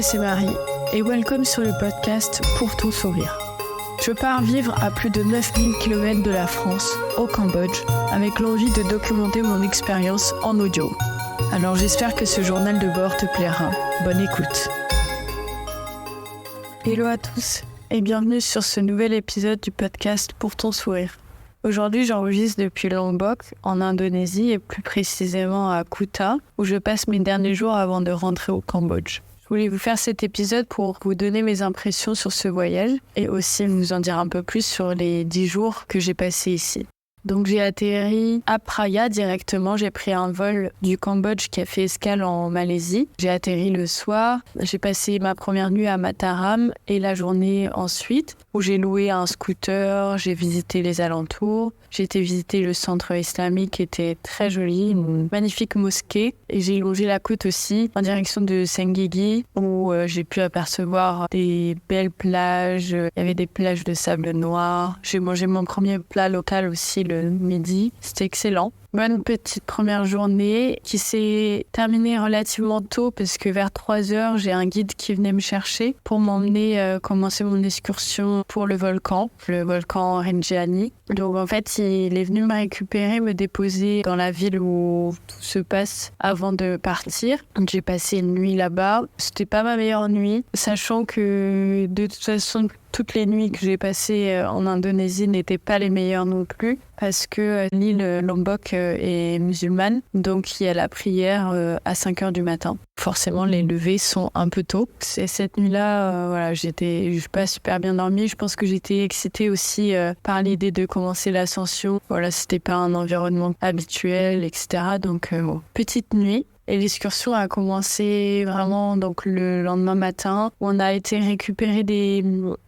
moi c'est Marie et welcome sur le podcast Pour ton sourire. Je pars vivre à plus de 9000 km de la France, au Cambodge, avec l'envie de documenter mon expérience en audio. Alors j'espère que ce journal de bord te plaira. Bonne écoute. Hello à tous et bienvenue sur ce nouvel épisode du podcast Pour ton sourire. Aujourd'hui, j'enregistre depuis Lombok, en Indonésie et plus précisément à Kuta, où je passe mes derniers jours avant de rentrer au Cambodge. Je voulais vous faire cet épisode pour vous donner mes impressions sur ce voyage et aussi vous en dire un peu plus sur les 10 jours que j'ai passés ici. Donc j'ai atterri à Praia directement, j'ai pris un vol du Cambodge qui a fait escale en Malaisie. J'ai atterri le soir, j'ai passé ma première nuit à Mataram et la journée ensuite où j'ai loué un scooter, j'ai visité les alentours, j'ai été visiter le centre islamique qui était très joli, une magnifique mosquée et j'ai longé la côte aussi en direction de Senggigi où j'ai pu apercevoir des belles plages, il y avait des plages de sable noir. J'ai mangé mon premier plat local aussi le midi, c'était excellent. Bonne petite première journée qui s'est terminée relativement tôt parce que vers 3h, j'ai un guide qui venait me chercher pour m'emmener commencer mon excursion pour le volcan Rinjani. Donc en fait, il est venu me récupérer, me déposer dans la ville où tout se passe avant de partir. Donc, j'ai passé une nuit là-bas. C'était pas ma meilleure nuit, sachant que de toute façon, toutes les nuits que j'ai passées en Indonésie n'étaient pas les meilleures non plus parce que l'île Lombok est musulmane, donc il y a la prière à 5h du matin. Forcément, les levées sont un peu tôt. C'est cette nuit-là, j'ai pas super bien dormi. Je pense que j'étais excitée aussi par l'idée de commencer l'ascension. Voilà, c'était pas un environnement habituel, etc. Donc, petite nuit. Et l'excursion a commencé vraiment donc le lendemain matin. On a été récupérer des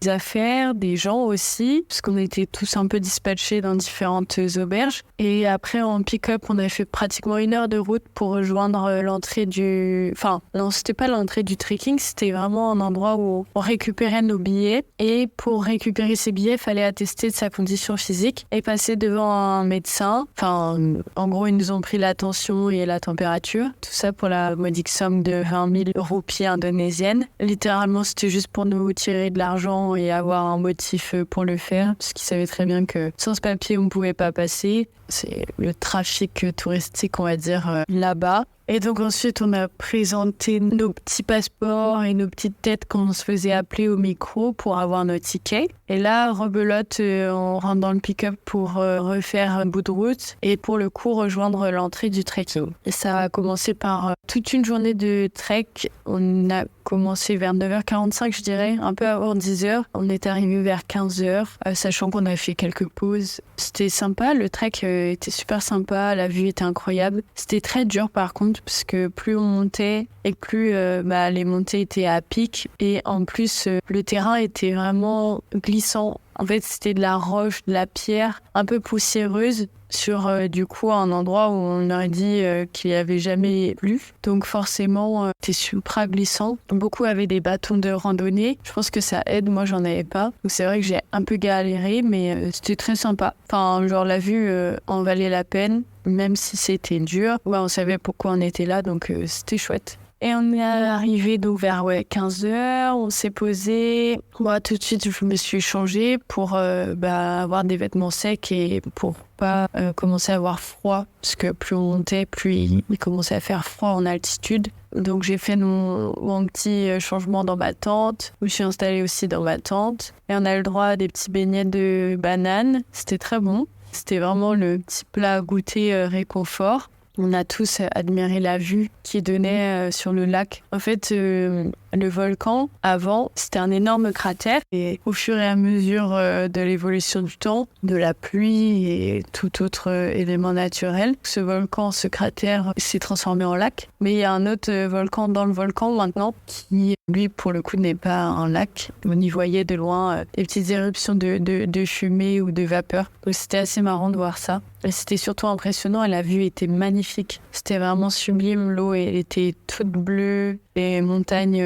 affaires, des gens aussi, parce qu'on était tous un peu dispatchés dans différentes auberges. Et après, en pick-up, on a fait pratiquement 1 heure de route pour rejoindre l'entrée du... Enfin, non, c'était pas l'entrée du trekking, c'était vraiment un endroit où on récupérait nos billets. Et pour récupérer ces billets, il fallait attester de sa condition physique et passer devant un médecin. Enfin, en gros, ils nous ont pris la tension et la température. Tout ça pour la modique somme de 20 000 roupies indonésiennes. Littéralement, c'était juste pour nous tirer de l'argent et avoir un motif pour le faire, parce qu'ils savaient très bien que sans ce papier, on ne pouvait pas passer. C'est le trafic touristique, on va dire, là-bas. Et donc ensuite, on a présenté nos petits passeports et nos petites têtes qu'on se faisait appeler au micro pour avoir nos tickets. Et là, rebelote, on rentre dans le pick-up pour refaire un bout de route et pour le coup, rejoindre l'entrée du trekking. Et ça a commencé par toute une journée de trek. On a commencé vers 9h45, je dirais, un peu avant 10h. On est arrivé vers 15h, sachant qu'on a fait quelques pauses. C'était sympa, le trek était super sympa, la vue était incroyable. C'était très dur par contre, parce que plus on montait et plus les montées étaient à pic. Et en plus, le terrain était vraiment glissant. En fait, c'était de la roche, de la pierre, un peu poussiéreuse sur du coup un endroit où on aurait dit qu'il n'y avait jamais plu. Donc forcément, c'était super glissant. Beaucoup avaient des bâtons de randonnée. Je pense que ça aide, moi j'en avais pas. Donc c'est vrai que j'ai un peu galéré, mais c'était très sympa. Enfin, genre la vue en valait la peine, même si c'était dur. Ouais, on savait pourquoi on était là, donc c'était chouette. Et on est arrivé donc vers 15h, on s'est posé. Moi, tout de suite, je me suis changée pour avoir des vêtements secs et pour pas commencer à avoir froid. Parce que plus on montait, plus il commençait à faire froid en altitude. Donc j'ai fait mon petit changement dans ma tente. Je me suis installée aussi dans ma tente. Et on a le droit à des petits beignets de banane. C'était très bon. C'était vraiment le petit plat à goûter réconfort. On a tous admiré la vue qui donnait sur le lac. En fait, le volcan, avant, c'était un énorme cratère. Et au fur et à mesure de l'évolution du temps, de la pluie et tout autre élément naturel, ce cratère s'est transformé en lac. Mais il y a un autre volcan dans le volcan maintenant qui, lui, pour le coup, n'est pas un lac. On y voyait de loin des petites éruptions de fumée ou de vapeur. Donc, c'était assez marrant de voir ça. Et c'était surtout impressionnant et la vue était magnifique. C'était vraiment sublime. L'eau, elle était toute bleue. Les montagnes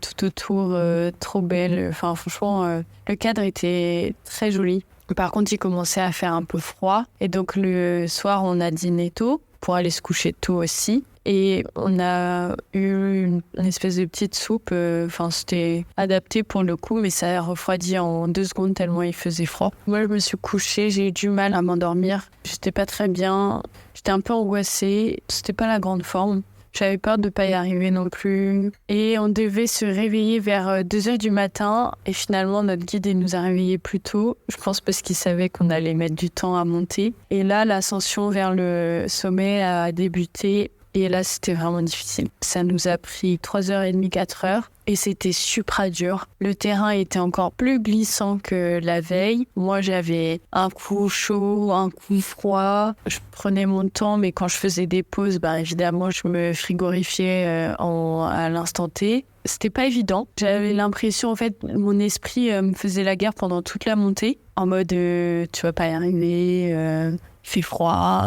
tout autour, trop belles. Enfin, franchement, le cadre était très joli. Par contre, il commençait à faire un peu froid. Et donc, le soir, on a dîné tôt pour aller se coucher tôt aussi. Et on a eu une espèce de petite soupe. C'était adapté pour le coup, mais ça a refroidi en 2 secondes tellement il faisait froid. Moi, je me suis couchée, j'ai eu du mal à m'endormir. J'étais pas très bien. J'étais un peu angoissée. C'était pas la grande forme. J'avais peur de ne pas y arriver non plus. Et on devait se réveiller vers 2h du matin. Et finalement, notre guide il nous a réveillés plus tôt. Je pense parce qu'il savait qu'on allait mettre du temps à monter. Et là, l'ascension vers le sommet a débuté. Et là, c'était vraiment difficile. Ça nous a pris 3h30, 4h. Et c'était super dur. Le terrain était encore plus glissant que la veille. Moi, j'avais un coup chaud, un coup froid. Je prenais mon temps, mais quand je faisais des pauses, évidemment, je me frigorifiais à l'instant T. C'était pas évident. J'avais l'impression, en fait, mon esprit me faisait la guerre pendant toute la montée. En mode, tu vas pas y arriver... il fait froid,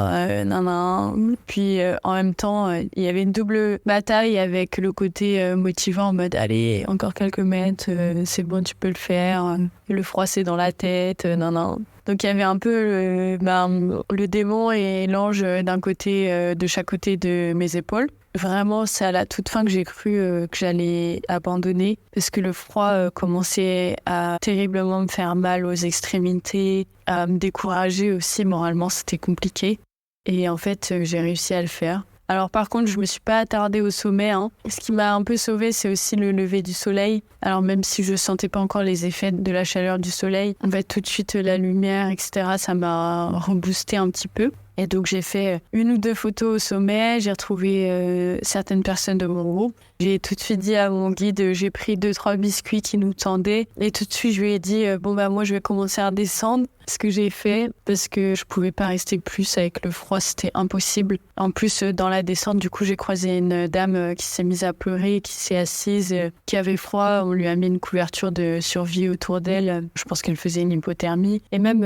Puis en même temps, il y avait une double bataille avec le côté motivant en mode allez, encore quelques mètres, c'est bon, tu peux le faire. Le froid, c'est dans la tête, Donc il y avait un peu le démon et l'ange d'un côté, de chaque côté de mes épaules. Vraiment, c'est à la toute fin que j'ai cru que j'allais abandonner parce que le froid commençait à terriblement me faire mal aux extrémités, à me décourager aussi moralement, c'était compliqué. Et en fait, j'ai réussi à le faire. Alors par contre, je me suis pas attardée au sommet. Ce qui m'a un peu sauvée, c'est aussi le lever du soleil. Alors même si je sentais pas encore les effets de la chaleur du soleil, en fait tout de suite la lumière, etc., ça m'a reboosté un petit peu. Et donc j'ai fait 1 ou 2 photos au sommet, j'ai retrouvé certaines personnes de mon groupe. J'ai tout de suite dit à mon guide, j'ai pris 2-3 biscuits qui nous tendaient. Et tout de suite je lui ai dit, moi je vais commencer à redescendre. Ce que j'ai fait, parce que je pouvais pas rester plus avec le froid, c'était impossible. En plus, dans la descente, du coup, j'ai croisé une dame qui s'est mise à pleurer, qui s'est assise, qui avait froid. On lui a mis une couverture de survie autour d'elle. Je pense qu'elle faisait une hypothermie. Et même,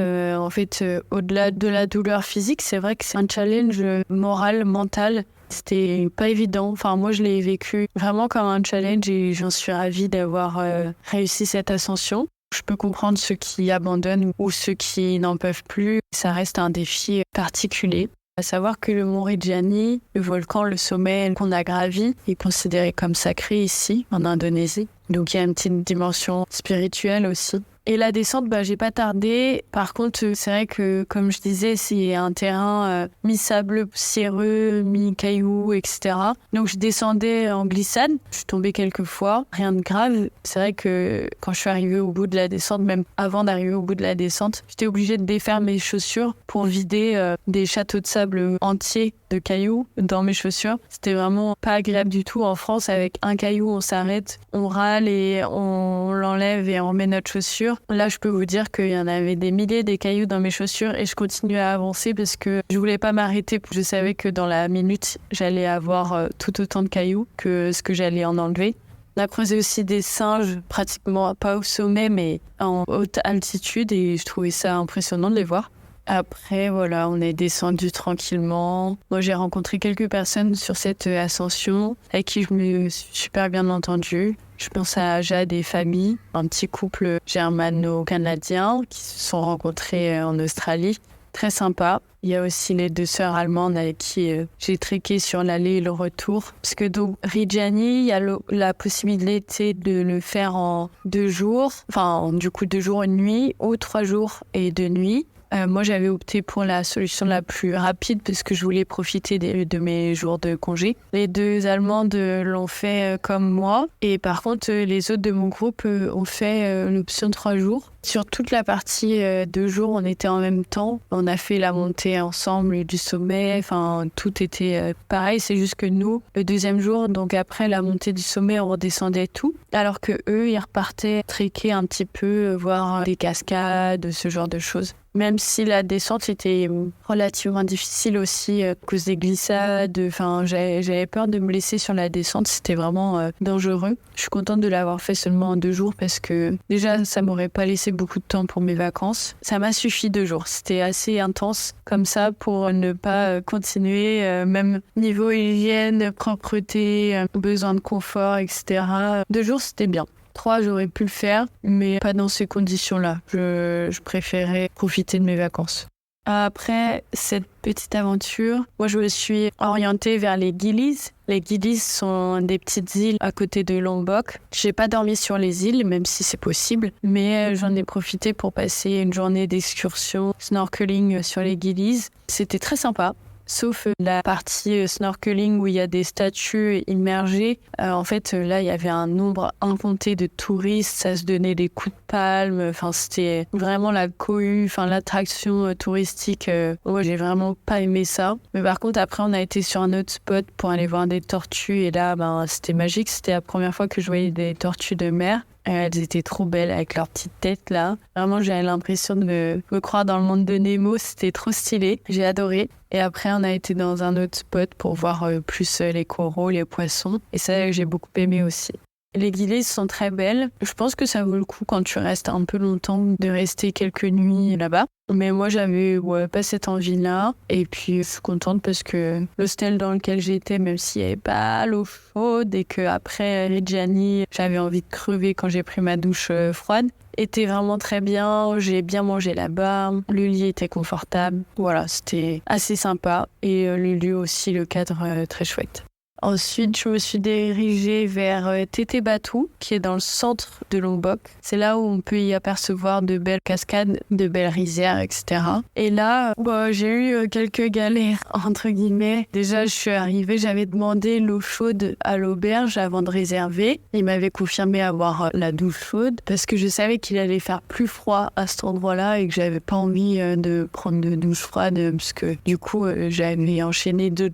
au-delà de la douleur physique, c'est vrai que c'est un challenge moral, mental. C'était pas évident. Enfin, moi, je l'ai vécu vraiment comme un challenge et j'en suis ravie d'avoir réussi cette ascension. Je peux comprendre ceux qui abandonnent ou ceux qui n'en peuvent plus. Ça reste un défi particulier. À savoir que le mont Rinjani, le volcan, le sommet qu'on a gravi, est considéré comme sacré ici, en Indonésie. Donc il y a une petite dimension spirituelle aussi. Et la descente, j'ai pas tardé. Par contre, c'est vrai que, comme je disais, c'est un terrain mi-sable poussiéreux, mi-cailloux, etc. Donc, je descendais en glissade. Je suis tombée quelques fois. Rien de grave. C'est vrai que quand je suis arrivée au bout de la descente, même avant d'arriver au bout de la descente, j'étais obligée de défaire mes chaussures pour vider des châteaux de sable entiers de cailloux dans mes chaussures. C'était vraiment pas agréable du tout. En France, avec un caillou, on s'arrête, on râle et on l'enlève et on remet notre chaussure. Là, je peux vous dire qu'il y en avait des milliers de cailloux dans mes chaussures et je continuais à avancer parce que je voulais pas m'arrêter. Je savais que dans la minute, j'allais avoir tout autant de cailloux que ce que j'allais en enlever. On a croisé aussi des singes, pratiquement pas au sommet, mais en haute altitude et je trouvais ça impressionnant de les voir. Après, voilà, on est descendu tranquillement. Moi, j'ai rencontré quelques personnes sur cette ascension avec qui je me suis super bien entendue. Je pense à Jade et Famille, un petit couple germano-canadien qui se sont rencontrés en Australie. Très sympa. Il y a aussi les 2 sœurs allemandes avec qui j'ai trekké sur l'aller et le retour. Parce que donc, Rinjani, il y a la possibilité de le faire en 2 jours. Enfin, du coup, 2 jours, 1 nuit ou 3 jours et 2 nuits. Moi, j'avais opté pour la solution la plus rapide parce que je voulais profiter de mes jours de congé. Les 2 Allemandes l'ont fait comme moi. Et par contre, les autres de mon groupe ont fait l'option 3 jours. Sur toute la partie 2 jours, on était en même temps. On a fait la montée ensemble du sommet. Enfin, tout était pareil. C'est juste que nous, le 2e jour, donc après la montée du sommet, on redescendait tout. Alors que eux, ils repartaient trekker un petit peu, voir des cascades, ce genre de choses. Même si la descente était relativement difficile aussi à cause des glissades. Enfin, j'avais peur de me blesser sur la descente. C'était vraiment dangereux. Je suis contente de l'avoir fait seulement en 2 jours parce que déjà, ça m'aurait pas laissé beaucoup de temps pour mes vacances. Ça m'a suffi 2 jours. C'était assez intense comme ça pour ne pas continuer. Même niveau hygiène, propreté, besoin de confort, etc. 2 jours, c'était bien. 3, j'aurais pu le faire, mais pas dans ces conditions-là. Je préférais profiter de mes vacances. Après cette petite aventure, moi je me suis orientée vers les Gillies. Les Gillies sont des petites îles à côté de Lombok. J'ai pas dormi sur les îles, même si c'est possible, mais j'en ai profité pour passer une journée d'excursion snorkeling sur les Gillies. C'était très sympa. Sauf la partie snorkeling où il y a des statues immergées. En fait, là, il y avait un nombre incompté de touristes. Ça se donnait des coups de palme. Enfin, c'était vraiment la cohue, enfin, l'attraction touristique. Moi, j'ai vraiment pas aimé ça. Mais par contre, après, on a été sur un autre spot pour aller voir des tortues. Et là, c'était magique. C'était la première fois que je voyais des tortues de mer. Elles étaient trop belles avec leur petite tête là. Vraiment, j'avais l'impression de me croire dans le monde de Nemo. C'était trop stylé. J'ai adoré. Et après, on a été dans un autre spot pour voir plus les coraux, les poissons. Et ça, j'ai beaucoup aimé aussi. Les Gillies sont très belles. Je pense que ça vaut le coup quand tu restes un peu longtemps de rester quelques nuits là-bas. Mais moi, j'avais pas cette envie-là. Et puis, je suis contente parce que l'hostel dans lequel j'étais, même s'il n'y avait pas l'eau chaude et qu'après Reggiani, j'avais envie de crever quand j'ai pris ma douche froide, était vraiment très bien. J'ai bien mangé là-bas. Le lit était confortable. Voilà, c'était assez sympa. Et le lieu aussi, le cadre très chouette. Ensuite, je me suis dirigée vers Tete Batu, qui est dans le centre de Lombok. C'est là où on peut y apercevoir de belles cascades, de belles rizières, etc. Et là, j'ai eu quelques galères, entre guillemets. Déjà, je suis arrivée, j'avais demandé l'eau chaude à l'auberge avant de réserver. Il m'avait confirmé avoir la douche chaude parce que je savais qu'il allait faire plus froid à cet endroit-là et que j'avais pas envie de prendre de douche froide parce que du coup, j'avais enchaîné 2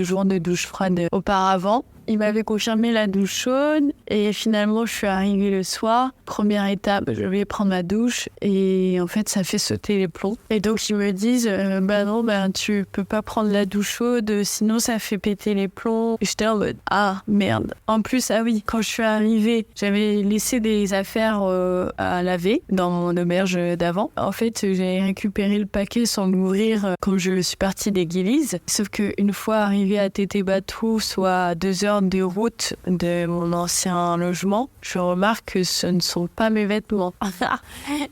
jours de douche froide auparavant. Il m'avait confirmé la douche chaude et finalement je suis arrivée le soir. Première étape, je vais prendre ma douche et en fait ça fait sauter les plombs. Et donc ils me disent non, tu peux pas prendre la douche chaude sinon ça fait péter les plombs. Et j'étais en mode ah merde. En plus quand je suis arrivée, j'avais laissé des affaires à laver dans mon auberge d'avant. En fait j'ai récupéré le paquet sans l'ouvrir quand je suis partie des Gillies. Sauf qu'une fois arrivée à Tete Batu, soit à 2 heures de route de mon ancien logement, je remarque que ce ne sont pas mes vêtements.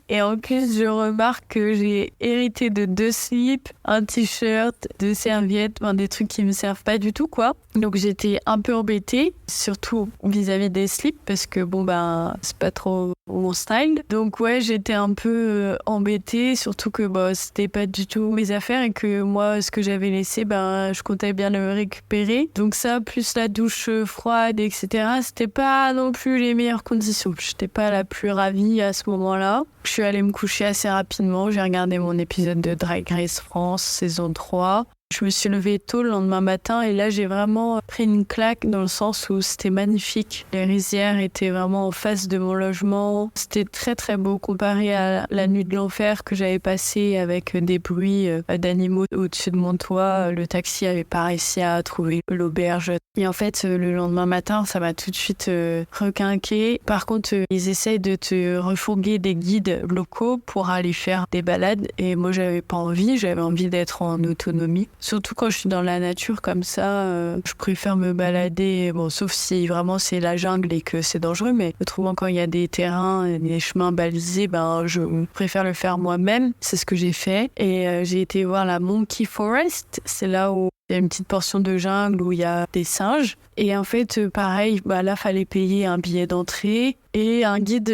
Et en plus, je remarque que j'ai hérité de 2 slips, un t-shirt, 2 serviettes, des trucs qui me servent pas du tout, quoi. Donc j'étais un peu embêtée, surtout vis-à-vis des slips, parce que c'est pas trop mon style. Donc j'étais un peu embêtée, surtout que c'était pas du tout mes affaires et que moi, ce que j'avais laissé, je comptais bien le récupérer. Donc ça, plus la douche froide, etc., c'était pas non plus les meilleures conditions. J'étais pas la plus ravie à ce moment-là. Je suis allée me coucher assez rapidement. J'ai regardé mon épisode de Drag Race France, saison 3. Je me suis levée tôt le lendemain matin et là, j'ai vraiment pris une claque dans le sens où c'était magnifique. Les rizières étaient vraiment en face de mon logement. C'était très, très beau comparé à la nuit de l'enfer que j'avais passée avec des bruits d'animaux au-dessus de mon toit. Le taxi avait pas réussi à trouver l'auberge. Et en fait, le lendemain matin, ça m'a tout de suite requinqué. Par contre, ils essayent de te refourguer des guides locaux pour aller faire des balades. Et moi, j'avais pas envie. J'avais envie d'être en autonomie. Surtout quand je suis dans la nature comme ça, je préfère me balader, sauf si vraiment c'est la jungle et que c'est dangereux, mais autrement quand il y a des terrains, des chemins balisés, je préfère le faire moi-même. C'est ce que j'ai fait et j'ai été voir la Monkey Forest, c'est là où il y a une petite portion de jungle où il y a des singes. Et en fait, pareil, là, fallait payer un billet d'entrée et un guide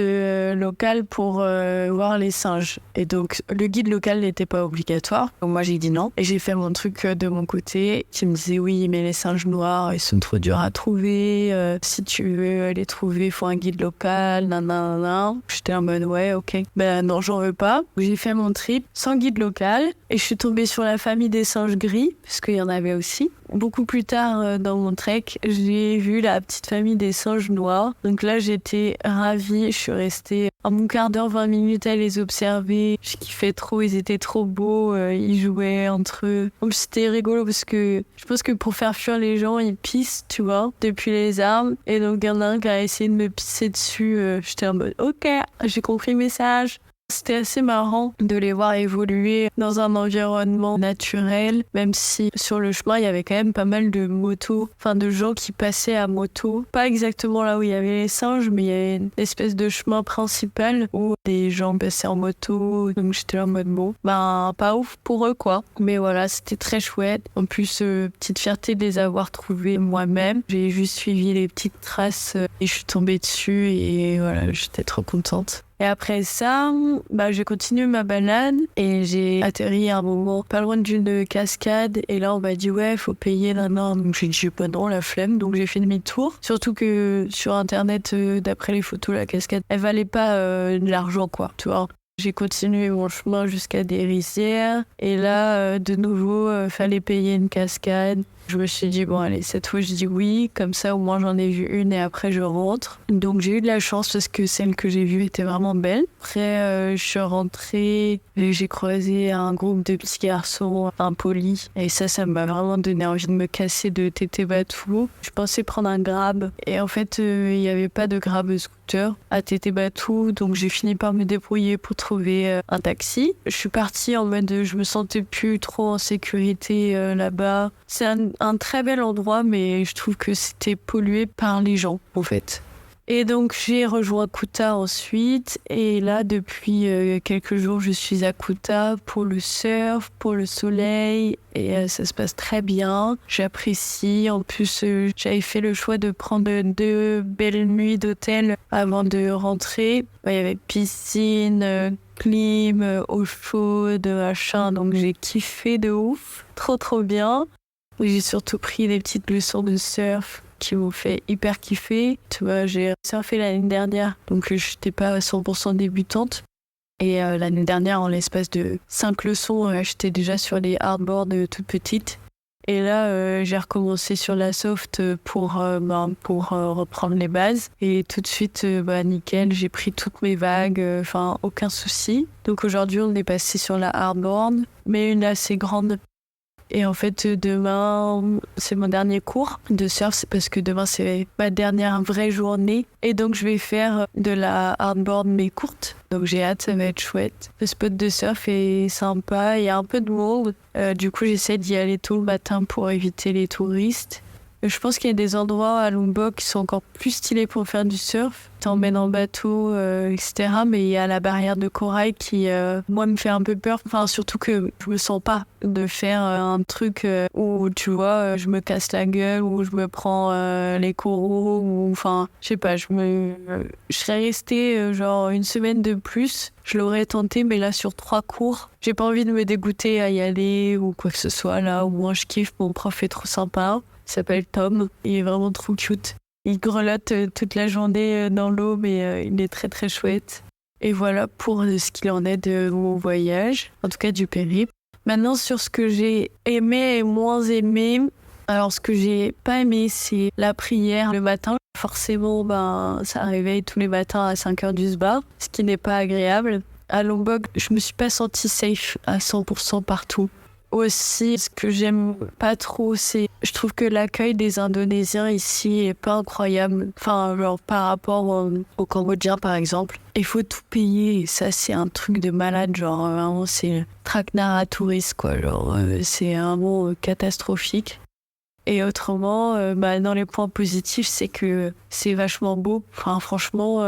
local pour voir les singes. Et donc, le guide local n'était pas obligatoire. Donc, moi, j'ai dit non. Et j'ai fait mon truc de mon côté, qui me disait oui, mais les singes noirs, ils sont trop durs à trouver. Si tu veux les trouver, il faut un guide local. Nanana. J'étais en mode ouais, ok. Non, j'en veux pas. J'ai fait mon trip sans guide local et je suis tombée sur la famille des singes gris, parce qu'il y en avait aussi. Beaucoup plus tard dans mon trek, j'ai vu la petite famille des singes noirs. Donc là, j'étais ravie. Je suis restée un bon quart d'heure, 20 minutes à les observer. Je kiffais trop, ils étaient trop beaux. Ils jouaient entre eux. Donc c'était rigolo parce que je pense que pour faire fuir les gens, ils pissent, tu vois, depuis les arbres. Et donc il y en a un qui a essayé de me pisser dessus. J'étais en mode ok, j'ai compris le message. C'était assez marrant de les voir évoluer dans un environnement naturel, même si sur le chemin, il y avait quand même pas mal de motos, enfin de gens qui passaient à moto. Pas exactement là où il y avait les singes, mais il y avait une espèce de chemin principal où des gens passaient en moto. Donc j'étais là en mode bon, pas ouf pour eux quoi. Mais voilà, c'était très chouette. En plus, petite fierté de les avoir trouvés moi-même. J'ai juste suivi les petites traces et je suis tombée dessus et voilà, j'étais trop contente. Et après ça, j'ai continué ma balade et j'ai atterri à un moment pas loin d'une cascade. Et là, on m'a dit, ouais, faut payer là-bas. Donc j'ai dit, non, la flemme. Donc j'ai fait demi-tour. Surtout que sur Internet, d'après les photos, la cascade, elle valait pas de l'argent, quoi, tu vois. J'ai continué mon chemin jusqu'à des rizières. Et là, de nouveau, fallait payer une cascade. Je me suis dit, bon, allez, cette fois, je dis oui. Comme ça, au moins, j'en ai vu une et après, je rentre. Donc, j'ai eu de la chance parce que celle que j'ai vue était vraiment belle. Après, je suis rentrée et j'ai croisé un groupe de petits garçons impolis. Et ça m'a vraiment donné envie de me casser de Tété Batou. Je pensais prendre un grab. Et en fait, il n'y avait pas de grab scooter à Tété Batou. Donc, j'ai fini par me débrouiller pour trouver un taxi. Je suis partie en mode, je me sentais plus trop en sécurité là-bas. C'est un très bel endroit, mais je trouve que c'était pollué par les gens, en fait. Et donc, j'ai rejoint Kuta ensuite. Et là, depuis quelques jours, je suis à Kuta pour le surf, pour le soleil. Et ça se passe très bien. J'apprécie. En plus, j'avais fait le choix de prendre 2 belles nuits d'hôtel avant de rentrer. Il y avait piscine, clim, eau chaude, machin. Donc, j'ai kiffé de ouf. Trop bien. J'ai surtout pris des petites leçons de surf qui m'ont fait hyper kiffer. Tu vois, j'ai surfé l'année dernière, donc je n'étais pas à 100% débutante. Et l'année dernière, en l'espace de 5 leçons, j'étais déjà sur les hardboards toute petite. Et là, j'ai recommencé sur la soft pour reprendre les bases. Et tout de suite, nickel, j'ai pris toutes mes vagues, aucun souci. Donc aujourd'hui, on est passé sur la hardboard, mais une assez grande. Et en fait, demain, c'est mon dernier cours de surf, c'est parce que demain, c'est ma dernière vraie journée. Et donc, je vais faire de la hardboard, mais courte. Donc, j'ai hâte, ça va être chouette. Le spot de surf est sympa, il y a un peu de monde. Du coup, j'essaie d'y aller tôt le matin pour éviter les touristes. Je pense qu'il y a des endroits à Lombok qui sont encore plus stylés pour faire du surf. T'emmènes en bateau, etc. Mais il y a la barrière de corail qui, moi, me fait un peu peur. Enfin, surtout que je me sens pas de faire un truc où, tu vois, je me casse la gueule ou je me prends les coraux. Ou, enfin, je sais pas, je serais restée genre une semaine de plus. Je l'aurais tenté, mais là, sur 3 cours, j'ai pas envie de me dégoûter à y aller ou quoi que ce soit. Là, au moins, je kiffe. Mon prof est trop sympa. Il s'appelle Tom. Il est vraiment trop cute. Il grelotte toute la journée dans l'eau, mais il est très très chouette. Et voilà pour ce qu'il en est de mon voyage, en tout cas du périple. Maintenant, sur ce que j'ai aimé et moins aimé. Alors, ce que j'ai pas aimé, c'est la prière le matin. Forcément, ça réveille tous les matins à 5h du sbar, ce qui n'est pas agréable. À Lombok, je me suis pas sentie safe à 100% partout. Aussi, ce que j'aime pas trop, c'est je trouve que l'accueil des Indonésiens ici est pas incroyable. Enfin, genre par rapport aux Cambodgiens, par exemple. Il faut tout payer et ça, c'est un truc de malade. Genre, vraiment, c'est traquenard à touristes, quoi. Genre, c'est vraiment catastrophique. Et autrement, dans les points positifs, c'est que c'est vachement beau. Enfin, franchement...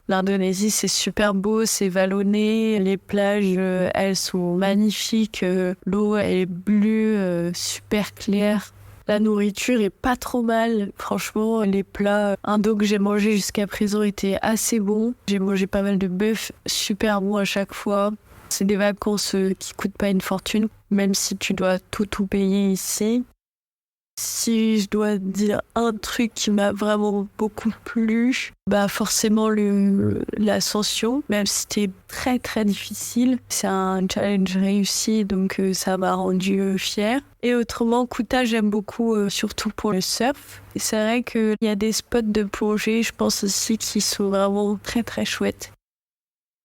L'Indonésie, c'est super beau, c'est vallonné, les plages, elles sont magnifiques, l'eau, elle est bleue, super claire. La nourriture est pas trop mal. Franchement, les plats indo que j'ai mangés jusqu'à présent étaient assez bons. J'ai mangé pas mal de bœuf, super bon à chaque fois. C'est des vacances qui coûtent pas une fortune, même si tu dois tout payer ici. Si je dois dire un truc qui m'a vraiment beaucoup plu, forcément l'ascension, même si c'était très très difficile. C'est un challenge réussi, donc ça m'a rendu fière. Et autrement, Kuta, j'aime beaucoup, surtout pour le surf. Et c'est vrai qu'il y a des spots de plongée, je pense aussi, qui sont vraiment très très chouettes.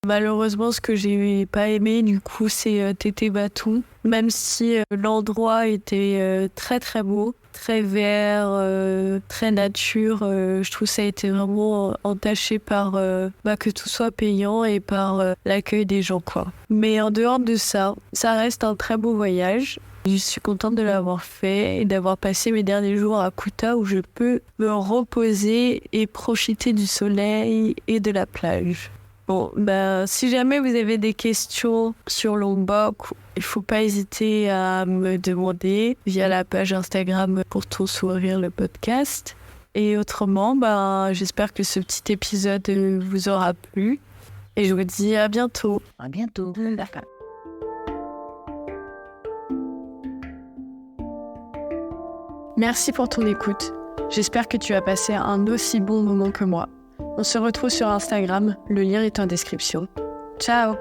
Malheureusement, ce que j'ai pas aimé, du coup, c'est Tété Bâton. Même si l'endroit était très très beau, très vert, très nature, je trouve que ça a été vraiment entaché par que tout soit payant et par l'accueil des gens, quoi. Mais en dehors de ça, ça reste un très beau voyage. Je suis contente de l'avoir fait et d'avoir passé mes derniers jours à Kuta où je peux me reposer et profiter du soleil et de la plage. Bon, si jamais vous avez des questions sur Lombok, il faut pas hésiter à me demander via la page Instagram pour ton sourire le podcast. Et autrement, j'espère que ce petit épisode vous aura plu. Et je vous dis à bientôt. À bientôt. D'accord. Merci pour ton écoute. J'espère que tu as passé un aussi bon moment que moi. On se retrouve sur Instagram, le lien est en description. Ciao!